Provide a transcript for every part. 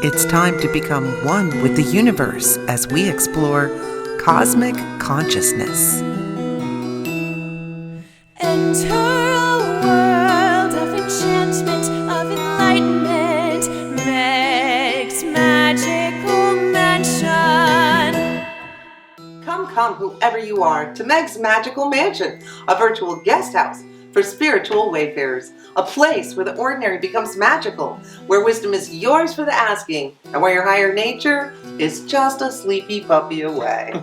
It's time to become one with the universe as we explore cosmic consciousness. Enter a world of enchantment, of enlightenment, Meg's magical mansion. Come, whoever you are, to Meg's Magical Mansion, a virtual guest house for spiritual wayfarers, a place where the ordinary becomes magical, where wisdom is yours for the asking, and where your higher nature is just a sleepy puppy away.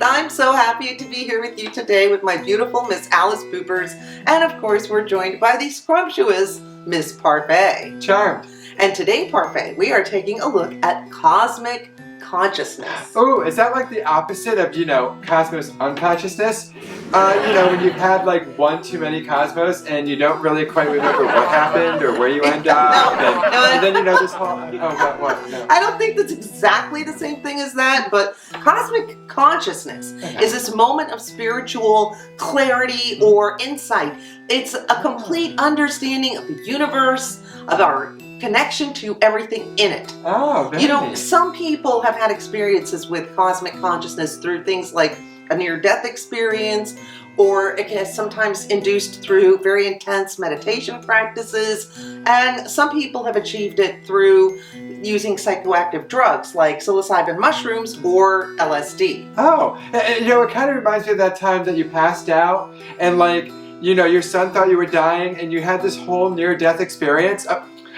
I'm so happy to be here with you today with my beautiful Miss Alice Poopers, and of course we're joined by the scrumptious Miss Parfait. Charmed. And today, Parfait, we are taking a look at cosmic consciousness. Oh, is that like the opposite of, cosmos unconsciousness? When you've had like one too many cosmos and you don't really quite remember what happened or where you end up. And then this whole, what? No. I don't think that's exactly the same thing as that, but cosmic consciousness is this moment of spiritual clarity or insight. It's a complete understanding of the universe, of our connection to everything in it. Oh, very neat. Some people have had experiences with cosmic consciousness through things like a near-death experience, or it is sometimes induced through very intense meditation practices, and some people have achieved it through using psychoactive drugs like psilocybin mushrooms or LSD. Oh, it kind of reminds me of that time that you passed out and your son thought you were dying and you had this whole near-death experience.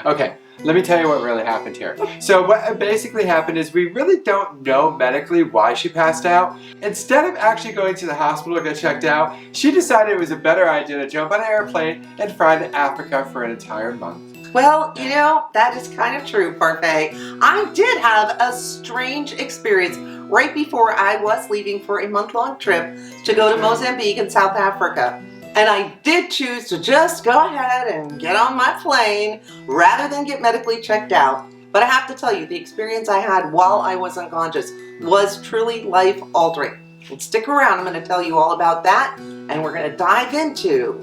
Okay, let me tell you what really happened here. So what basically happened is we really don't know medically why she passed out. Instead of actually going to the hospital to get checked out, she decided it was a better idea to jump on an airplane and fly to Africa for an entire month. Well, that is kind of true, Parfait. I did have a strange experience right before I was leaving for a month-long trip to go to Mozambique in South Africa. And I did choose to just go ahead and get on my plane rather than get medically checked out. But I have to tell you, the experience I had while I was unconscious was truly life-altering. And stick around, I'm going to tell you all about that, and we're going to dive into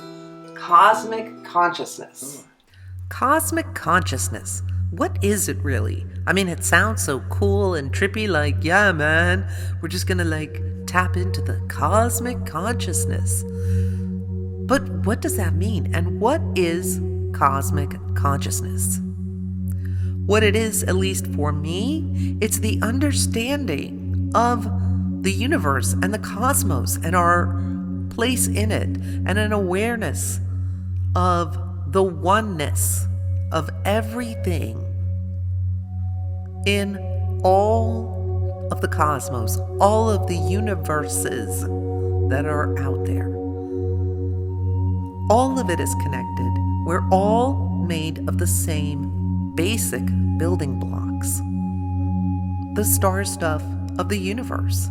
cosmic consciousness. Cosmic consciousness. What is it really? I mean, it sounds so cool and trippy, like, yeah, man, we're just going to tap into the cosmic consciousness. But what does that mean? And what is cosmic consciousness? What it is, at least for me, it's the understanding of the universe and the cosmos and our place in it, and an awareness of the oneness of everything in all of the cosmos, all of the universes that are out there. All of it is connected. We're all made of the same basic building blocks. The star stuff of the universe.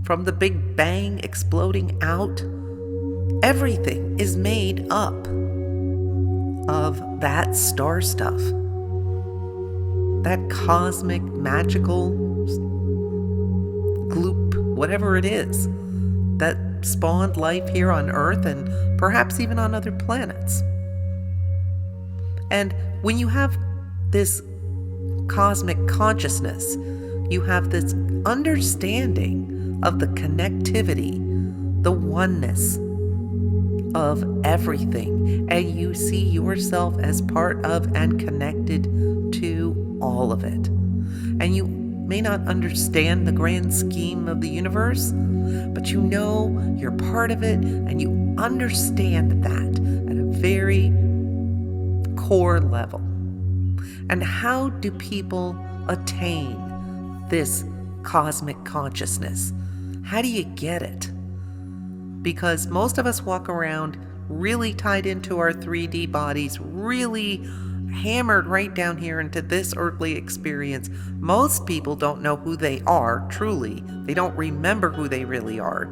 From the Big Bang exploding out, everything is made up of that star stuff. That cosmic, magical gloop, whatever it is, that spawned life here on Earth and perhaps even on other planets. And when you have this cosmic consciousness, you have this understanding of the connectivity, the oneness of everything, and you see yourself as part of and connected to all of it. And you may not understand the grand scheme of the universe, but you're part of it, and you understand that at a very core level. And how do people attain this cosmic consciousness? How do you get it? Because most of us walk around really tied into our 3D bodies, really hammered right down here into this earthly experience. Most people don't know who they are, truly. They don't remember who they really are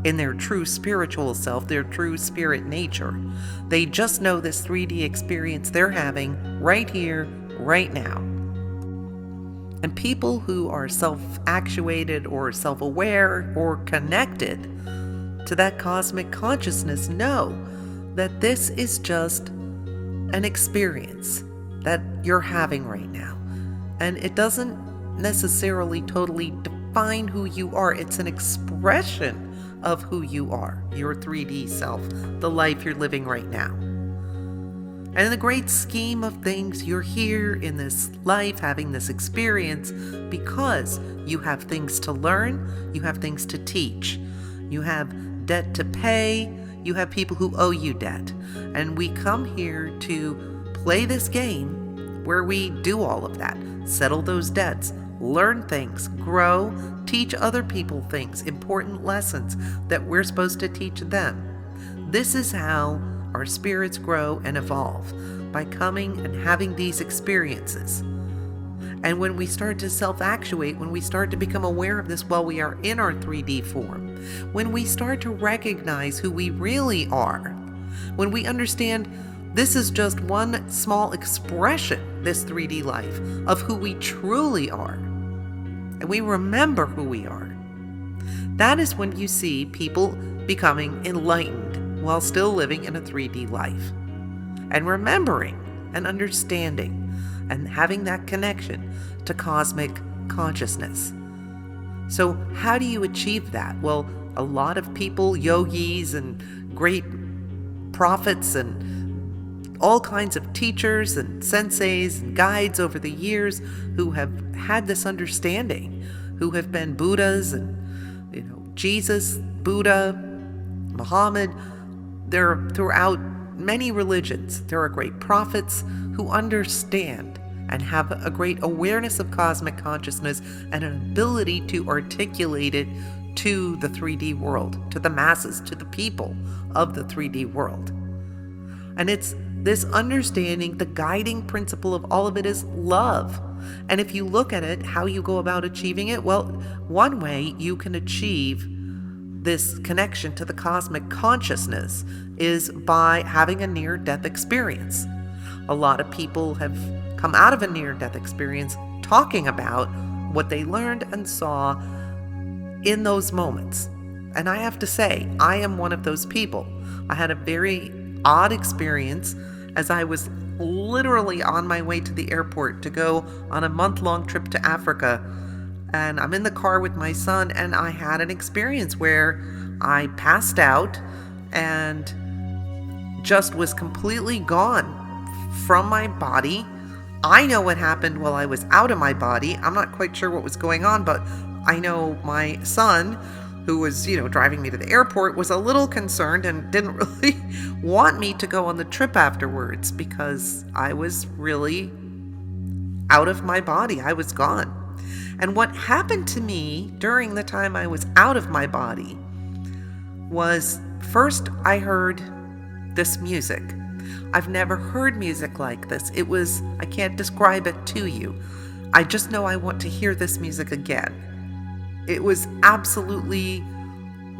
in their true spiritual self, their true spirit nature. They just know this 3D experience they're having right here, right now. And people who are self-actuated or self-aware or connected to that cosmic consciousness know that this is just an experience. that you're having right now. And it doesn't necessarily totally define who you are. It's an expression of who you are, your 3D self, the life you're living right now. And in the great scheme of things, you're here in this life having this experience because you have things to learn, you have things to teach, you have debt to pay, you have people who owe you debt. And we come here to play this game where we do all of that, settle those debts, learn things, grow, teach other people things, important lessons that we're supposed to teach them. This is how our spirits grow and evolve, by coming and having these experiences. And when we start to self-actuate, when we start to become aware of this while we are in our 3D form, when we start to recognize who we really are, when we understand this is just one small expression, this 3D life, of who we truly are, and we remember who we are, that is when you see people becoming enlightened while still living in a 3D life, and remembering and understanding and having that connection to cosmic consciousness. So how do you achieve that? Well, a lot of people, yogis and great prophets and all kinds of teachers and senseis and guides over the years who have had this understanding, who have been Buddhas and, Jesus, Buddha, Muhammad. They're throughout many religions. There are great prophets who understand and have a great awareness of cosmic consciousness and an ability to articulate it to the 3D world, to the masses, to the people of the 3D world. And it's this understanding, the guiding principle of all of it is love. And if you look at it, how you go about achieving it, well, one way you can achieve this connection to the cosmic consciousness is by having a near-death experience. A lot of people have come out of a near-death experience talking about what they learned and saw in those moments. And I have to say, I am one of those people. I had a very odd experience as I was literally on my way to the airport to go on a month-long trip to Africa. And I'm in the car with my son, and I had an experience where I passed out and just was completely gone from my body. I know what happened while I was out of my body. I'm not quite sure what was going on, but I know my son, who was, driving me to the airport, was a little concerned and didn't really want me to go on the trip afterwards because I was really out of my body. I was gone. And what happened to me during the time I was out of my body was, first I heard this music. I've never heard music like this. I can't describe it to you. I just know I want to hear this music again. It was absolutely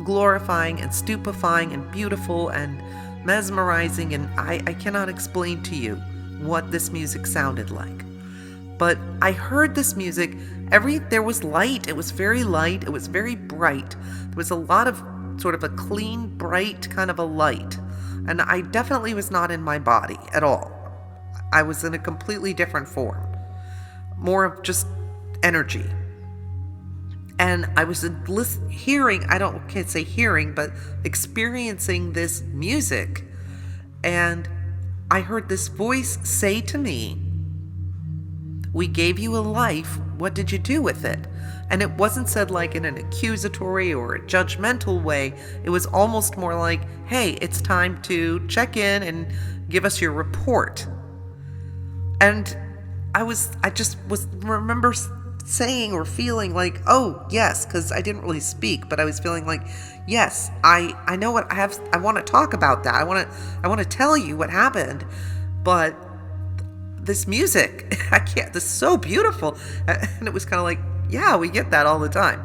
glorifying and stupefying and beautiful and mesmerizing, and I cannot explain to you what this music sounded like. But I heard this music, there was light, it was very light, it was very bright. There was a lot of sort of a clean, bright kind of a light. And I definitely was not in my body at all. I was in a completely different form. More of just energy. And I was hearing, can't say hearing, but experiencing this music. And I heard this voice say to me, "We gave you a life, what did you do with it?" And it wasn't said like in an accusatory or a judgmental way. It was almost more like, "Hey, it's time to check in and give us your report." And I just remember saying or feeling like, oh yes, because I didn't really speak, but I was feeling like, yes, I know what I want to talk about that. I want to tell you what happened, but this music, I can't, this is so beautiful. And it was kind of like, yeah, we get that all the time.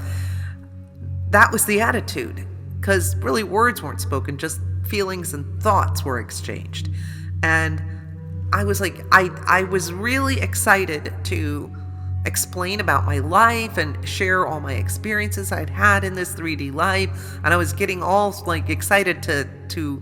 That was the attitude, because really words weren't spoken, just feelings and thoughts were exchanged. And I was like, I was really excited to explain about my life and share all my experiences I'd had in this 3D life. And I was getting all like excited to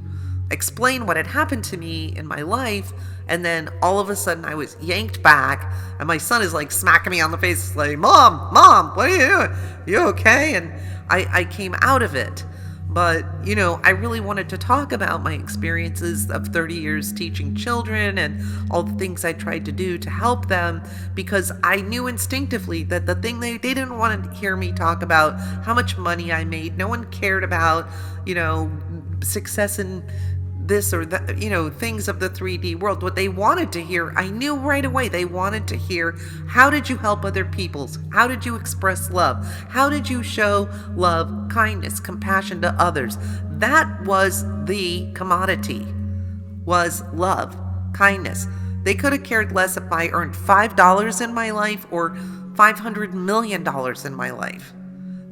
explain what had happened to me in my life, and then all of a sudden I was yanked back, and my son is like smacking me on the face, like, Mom, what are you doing? You okay? And I came out of it. But, I really wanted to talk about my experiences of 30 years teaching children and all the things I tried to do to help them, because I knew instinctively that the thing they didn't want to hear me talk about how much money I made. No one cared about, success in this or that, things of the 3D world. What they wanted to hear, I knew right away, they wanted to hear, how did you help other people? How did you express love? How did you show love, kindness, compassion to others? That was the commodity, was love, kindness. They could have cared less if I earned $5 in my life or $500 million in my life.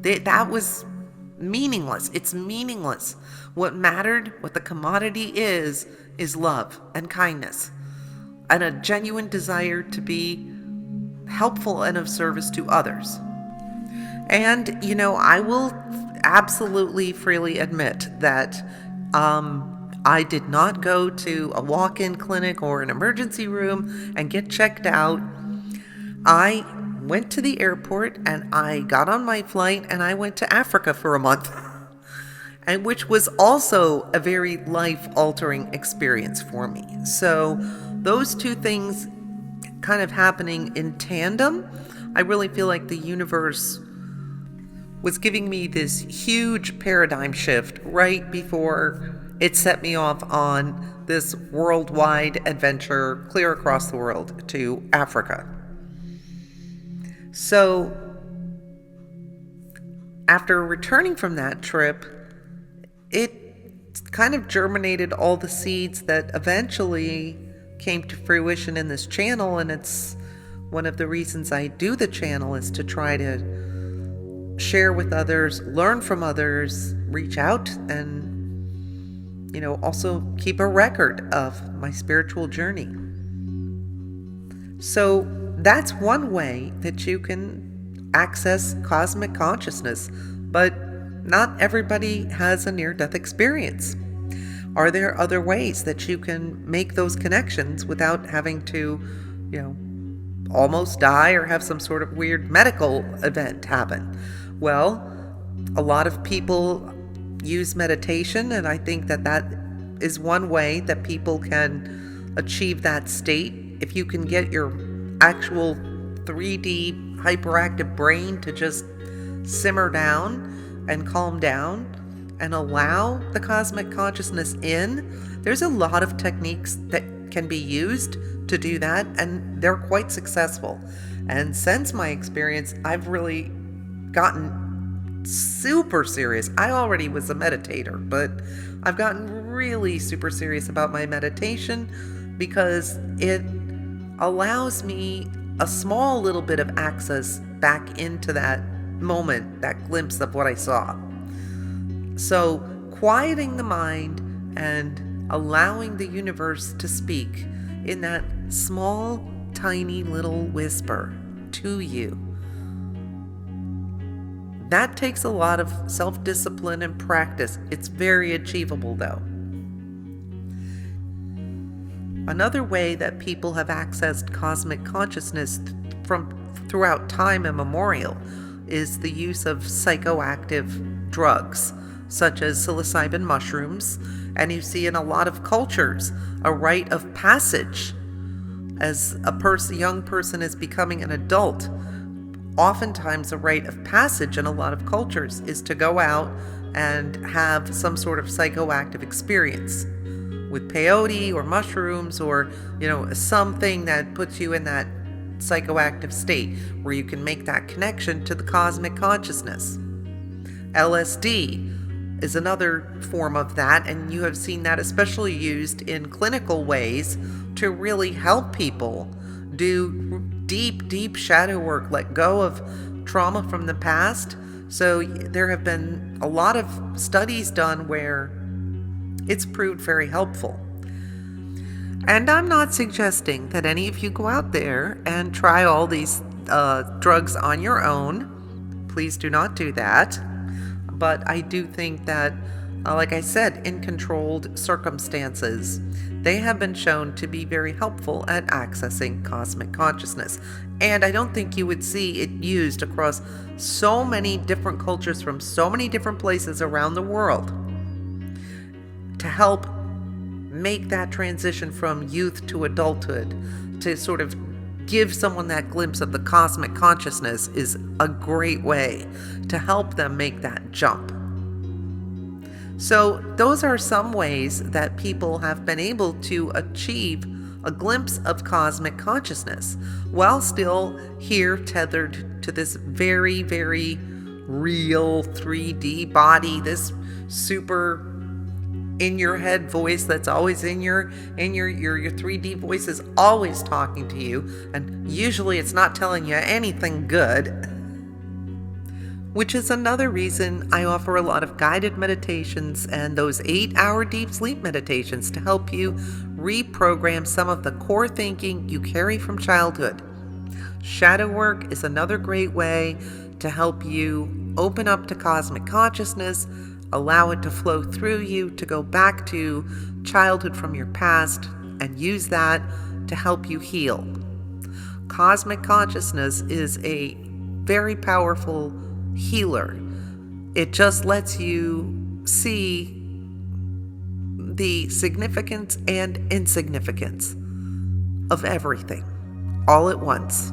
That was meaningless. It's meaningless. What mattered, what the commodity is love and kindness and a genuine desire to be helpful and of service to others. And, I will absolutely freely admit that I did not go to a walk-in clinic or an emergency room and get checked out. I went to the airport and I got on my flight and I went to Africa for a month. And which was also a very life-altering experience for me. So those two things kind of happening in tandem, I really feel like the universe was giving me this huge paradigm shift right before it set me off on this worldwide adventure clear across the world to Africa. So after returning from that trip, it kind of germinated all the seeds that eventually came to fruition in this channel, and it's one of the reasons I do the channel, is to try to share with others, learn from others, reach out, and also keep a record of my spiritual journey. So that's one way that you can access cosmic consciousness, but not everybody has a near-death experience. Are there other ways that you can make those connections without having to, almost die or have some sort of weird medical event happen? Well, a lot of people use meditation, and I think that is one way that people can achieve that state. If you can get your actual 3D hyperactive brain to just simmer down and calm down and allow the cosmic consciousness in. There's a lot of techniques that can be used to do that, and they're quite successful. And since my experience, I've really gotten super serious. I already was a meditator, but I've gotten really super serious about my meditation because it allows me a small little bit of access back into that moment, that glimpse of what I saw. So quieting the mind and allowing the universe to speak in that small, tiny little whisper to you, that takes a lot of self-discipline and practice. It's very achievable, though. Another way that people have accessed cosmic consciousness from throughout time immemorial is the use of psychoactive drugs, such as psilocybin mushrooms, and you see in a lot of cultures a rite of passage. As a young person is becoming an adult, oftentimes a rite of passage in a lot of cultures is to go out and have some sort of psychoactive experience with peyote or mushrooms or, something that puts you in that psychoactive state where you can make that connection to the cosmic consciousness. LSD is another form of that, and you have seen that especially used in clinical ways to really help people do deep shadow work, let go of trauma from the past. So there have been a lot of studies done where it's proved very helpful. And I'm not suggesting that any of you go out there and try all these drugs on your own. Please do not do that. But I do think that like I said, in controlled circumstances. They have been shown to be very helpful at accessing cosmic consciousness. And I don't think you would see it used across so many different cultures from so many different places around the world to help make that transition from youth to adulthood, to sort of give someone that glimpse of the cosmic consciousness, is a great way to help them make that jump. So those are some ways that people have been able to achieve a glimpse of cosmic consciousness while still here tethered to this very, very real 3D body, this super in your head voice that's always in your 3D voice is always talking to you, and usually it's not telling you anything good. Which is another reason I offer a lot of guided meditations and those 8-hour deep sleep meditations to help you reprogram some of the core thinking you carry from childhood. Shadow work is another great way to help you open up to cosmic consciousness, allow it to flow through you, to go back to childhood from your past and use that to help you heal. Cosmic consciousness is a very powerful healer. It just lets you see the significance and insignificance of everything all at once.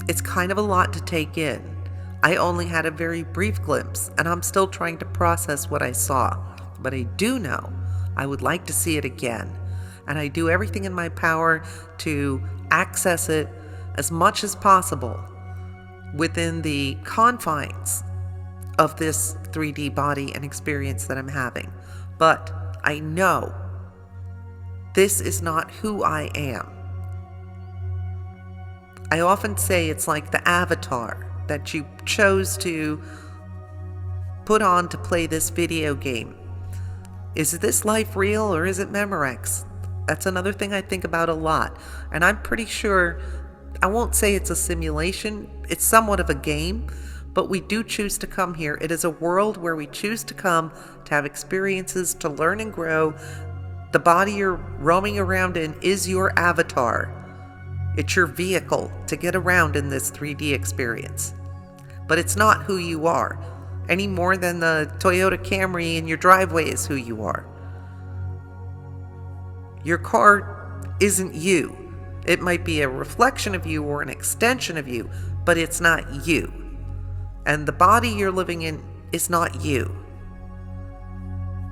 It's kind of a lot to take in. I only had a very brief glimpse, and I'm still trying to process what I saw, but I do know I would like to see it again, and I do everything in my power to access it as much as possible within the confines of this 3D body and experience that I'm having. But I know this is not who I am. I often say it's like the avatar that you chose to put on to play this video game. Is this life real or is it Memorex? That's another thing I think about a lot. And I'm pretty sure, I won't say it's a simulation, it's somewhat of a game, but we do choose to come here. It is a world where we choose to come to have experiences, to learn and grow. The body you're roaming around in is your avatar. It's your vehicle to get around in this 3D experience. But it's not who you are, any more than the Toyota Camry in your driveway is who you are. Your car isn't you. It might be a reflection of you or an extension of you, but it's not you. And the body you're living in is not you.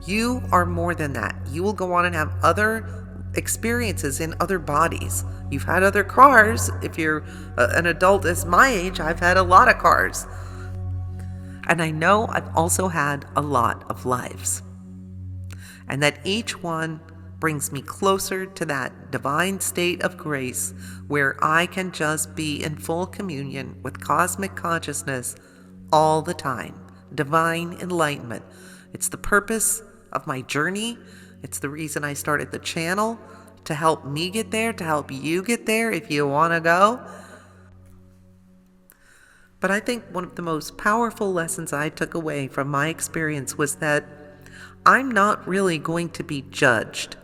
You are more than that. You will go on and have other experiences in other bodies. You've had other cars. If you're an adult as my age, I've had a lot of cars. And I know I've also had a lot of lives. And that each one brings me closer to that divine state of grace where I can just be in full communion with cosmic consciousness all the time. Divine enlightenment. It's the purpose of my journey. It's the reason I started the channel, to help me get there, to help you get there if you want to go. But I think one of the most powerful lessons I took away from my experience was that I'm not really going to be judged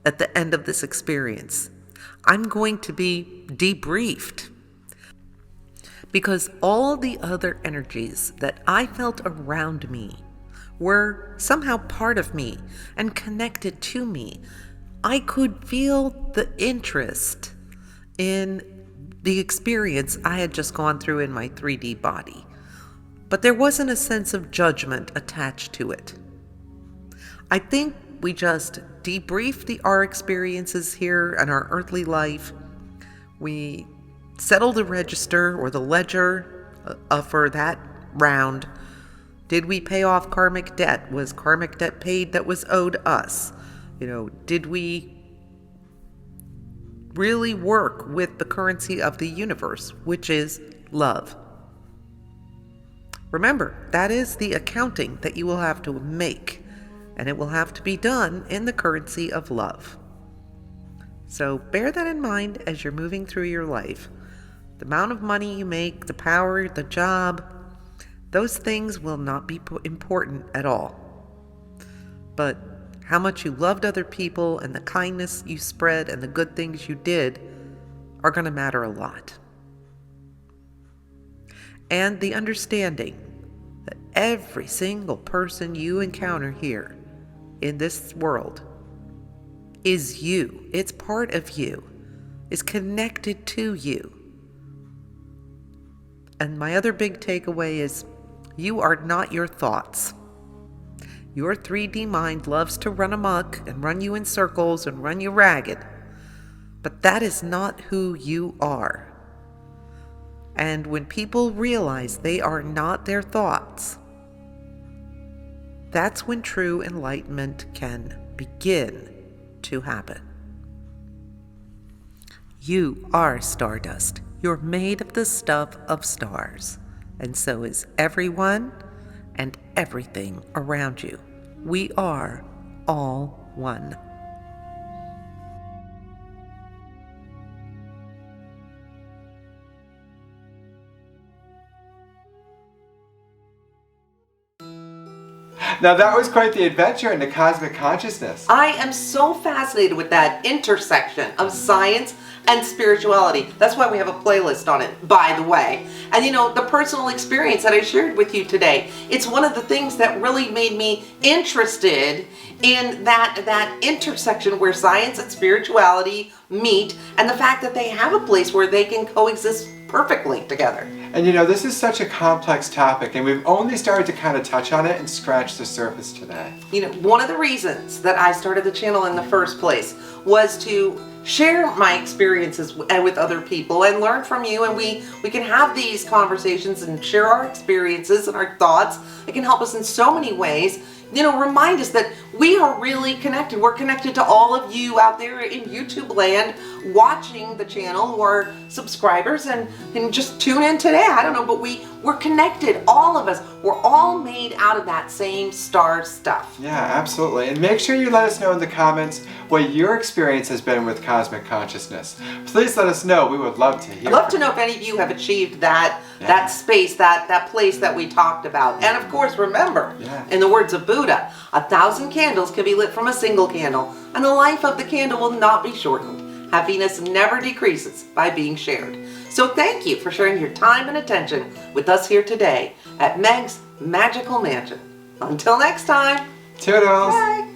at the end of this experience. I'm going to be debriefed. Because all the other energies that I felt around me were somehow part of me and connected to me. I could feel the interest in the experience I had just gone through in my 3D body. But there wasn't a sense of judgment attached to it. I think we just debriefed our experiences here and our earthly life. We settled the register or the ledger for that round. Did we pay off karmic debt? Was karmic debt paid that was owed us? Did we really work with the currency of the universe, which is love? Remember, that is the accounting that you will have to make, and it will have to be done in the currency of love. So bear that in mind as you're moving through your life. The amount of money you make, the power, the job, those things will not be important at all. But how much you loved other people and the kindness you spread and the good things you did are going to matter a lot. And the understanding that every single person you encounter here in this world is you. It's part of you. Is connected to you. And my other big takeaway is you are not your thoughts. Your 3D mind loves to run amok and run you in circles and run you ragged. But that is not who you are. And when people realize they are not their thoughts, that's when true enlightenment can begin to happen. You are stardust. You're made of the stuff of stars. And so is everyone and everything around you. We are all one. Now that was quite the adventure into cosmic consciousness. I am so fascinated with that intersection of science and spirituality. That's why we have a playlist on it, by the way. And you know, the personal experience that I shared with you today, it's one of the things that really made me interested in that intersection where science and spirituality meet, and the fact that they have a place where they can coexist perfectly together. And you know, this is such a complex topic, and we've only started to kind of touch on it and scratch the surface today. You know, one of the reasons that I started the channel in the first place was to share my experiences with other people and learn from you, and we can have these conversations and share our experiences and our thoughts. It can help us in so many ways. You know, remind us that we are really connected. We're connected to all of you out there in YouTube land watching the channel who are subscribers and just tune in today. I don't know, but we're connected, all of us. We're all made out of that same star stuff. Yeah, absolutely. And make sure you let us know in the comments what your experience has been with cosmic consciousness. Please let us know. We would love to hear. I'd love to know if any of you have achieved that space, that place that we talked about. And of course, remember, in the words of Buddha, 1,000 candles can be lit from a single candle, and the life of the candle will not be shortened. Happiness never decreases by being shared. So thank you for sharing your time and attention with us here today at Meg's Magical Mansion. Until next time. Toodles. Bye.